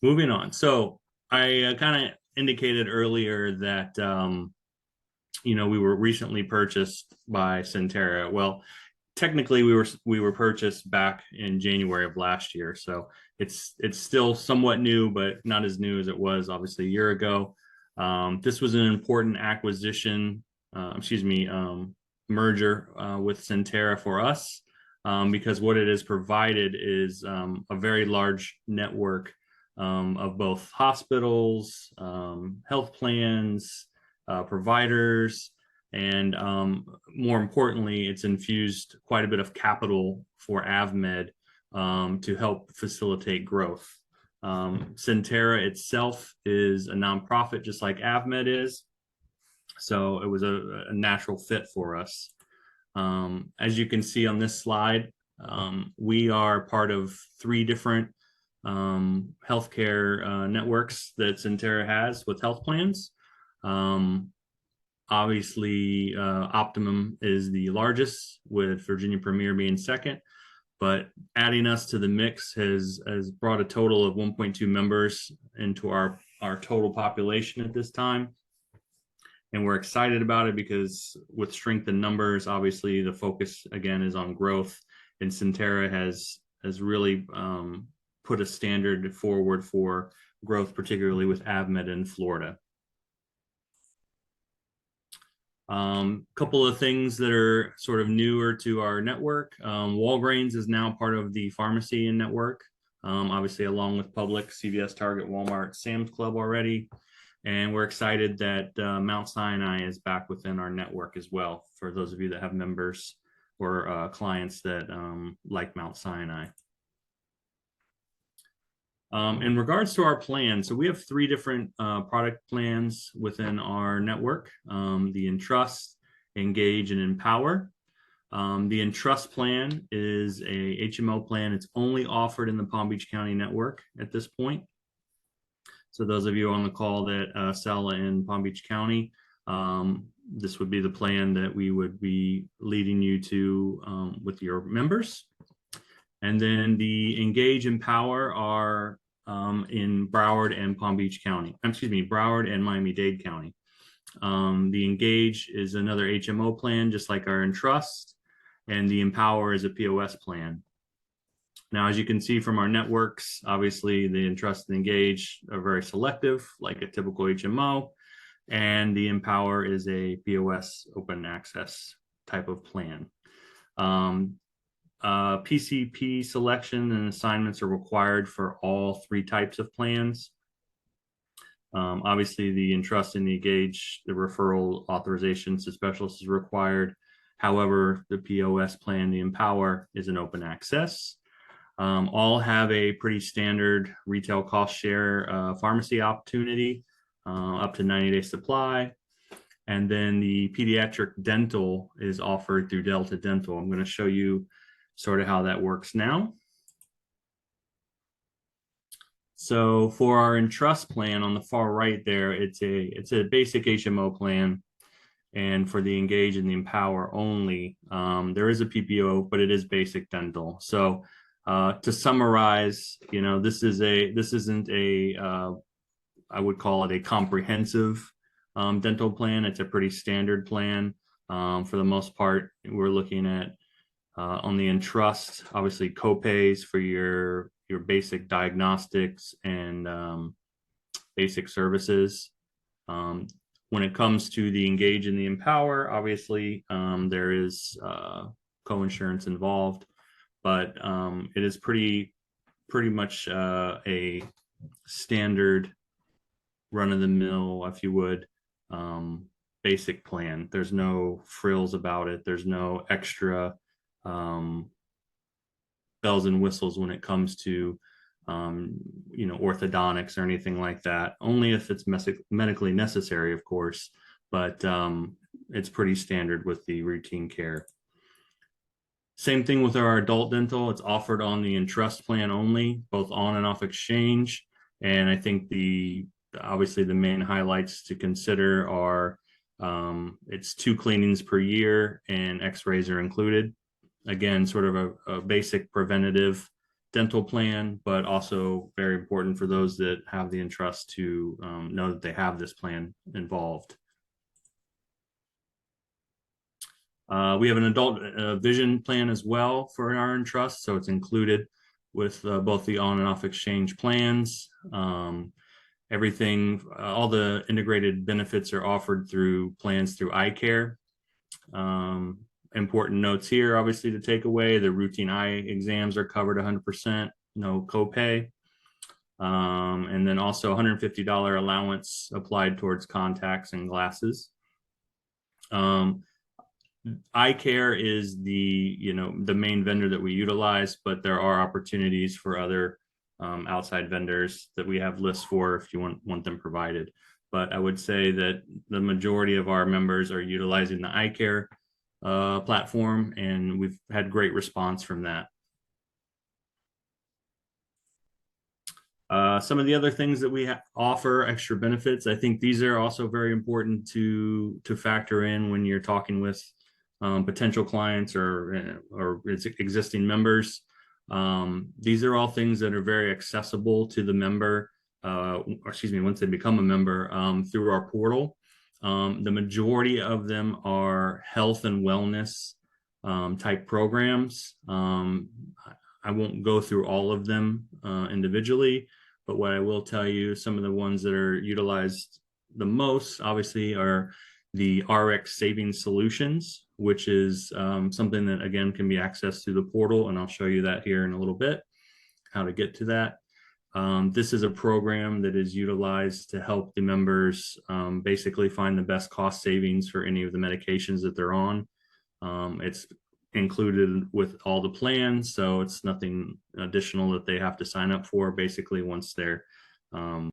Moving on. So I kind of indicated earlier that we were recently purchased by Centera. Well, technically we were purchased back in January of last year, so it's still somewhat new, but not as new as it was obviously a year ago. This was an important acquisition, merger with Centera for us, because what it has provided is a very large network of both hospitals, health plans, providers, and more importantly, it's infused quite a bit of capital for AvMed to help facilitate growth. Centera itself is a nonprofit, just like AvMed is, so it was a natural fit for us. As you can see on this slide, we are part of 3 different healthcare networks that Centera has with health plans. Obviously, Optimum is the largest, with Virginia Premier being second, but adding us to the mix has brought a total of 1.2 members into our total population at this time. And we're excited about it because with strength in numbers, obviously the focus again is on growth, and Centera has really put a standard forward for growth, particularly with AvMed in Florida. Couple of things that are sort of newer to our network. Walgreens is now part of the pharmacy network, obviously along with Publix, CVS, Target, Walmart, Sam's Club already. And we're excited that Mount Sinai is back within our network as well, for those of you that have members or clients that like Mount Sinai. In regards to our plan, so we have 3 different product plans within our network: the Entrust, Engage, and Empower. The Entrust plan is a HMO plan. It's only offered in the Palm Beach County network at this point. So those of you on the call that sell in Palm Beach County, this would be the plan that we would be leading you to with your members. And then the Engage and Empower are in Broward and Palm Beach County. Broward and Miami-Dade County. The Engage is another HMO plan, just like our Entrust, and the Empower is a POS plan. Now, as you can see from our networks, obviously the Entrust and Engage are very selective, like a typical HMO, and the Empower is a POS open access type of plan. PCP selection and assignments are required for all 3 types of plans. Obviously, the Entrust and the Engage, the referral authorizations to specialists is required. However, the POS plan, the Empower, is an open access. All have a pretty standard retail cost share pharmacy opportunity, up to 90-day supply. And then the pediatric dental is offered through Delta Dental. I'm going to show you sort of how that works now. So for our Entrust plan on the far right there, it's a basic HMO plan. And for the Engage and the Empower only, there is a PPO, but it is basic dental. So to summarize, this isn't a I would call it a comprehensive dental plan. It's a pretty standard plan. For the most part, we're looking at on the Entrust, obviously copays for your basic diagnostics and basic services. When it comes to the Engage and the Empower, obviously there is co-insurance involved, but it is pretty much a standard run-of-the-mill, if you would, basic plan. There's no frills about it. There's no extra bells and whistles when it comes to orthodontics or anything like that. Only if it's medically necessary, of course, but it's pretty standard with the routine care. Same thing with our adult dental. It's offered on the Entrust plan only, both on and off exchange. And I think obviously the main highlights to consider are it's 2 cleanings per year and x-rays are included. Again, sort of a basic preventative dental plan, but also very important for those that have the entrust to know that they have this plan involved. We have an adult vision plan as well for our entrust, so it's included with both the on and off exchange plans. Everything, all the integrated benefits are offered through plans through eye care. Important notes here, obviously, to take away: the routine eye exams are covered 100%, no copay. And then also $150 allowance applied towards contacts and glasses. Eye care is the main vendor that we utilize, but there are opportunities for other outside vendors that we have lists for if you want them provided. But I would say that the majority of our members are utilizing the eye care platform, and we've had great response from that. Some of the other things that we offer extra benefits, I think these are also very important to factor in when you're talking with potential clients or existing members. These are all things that are very accessible to the member, once they become a member, through our portal. The majority of them are health and wellness type programs. I won't go through all of them individually, but what I will tell you, some of the ones that are utilized the most, obviously, are the RX savings solutions, which is something that, again, can be accessed through the portal. And I'll show you that here in a little bit, how to get to that. This is a program that is utilized to help the members basically find the best cost savings for any of the medications that they're on. It's included with all the plans, so it's nothing additional that they have to sign up for. Basically, once they're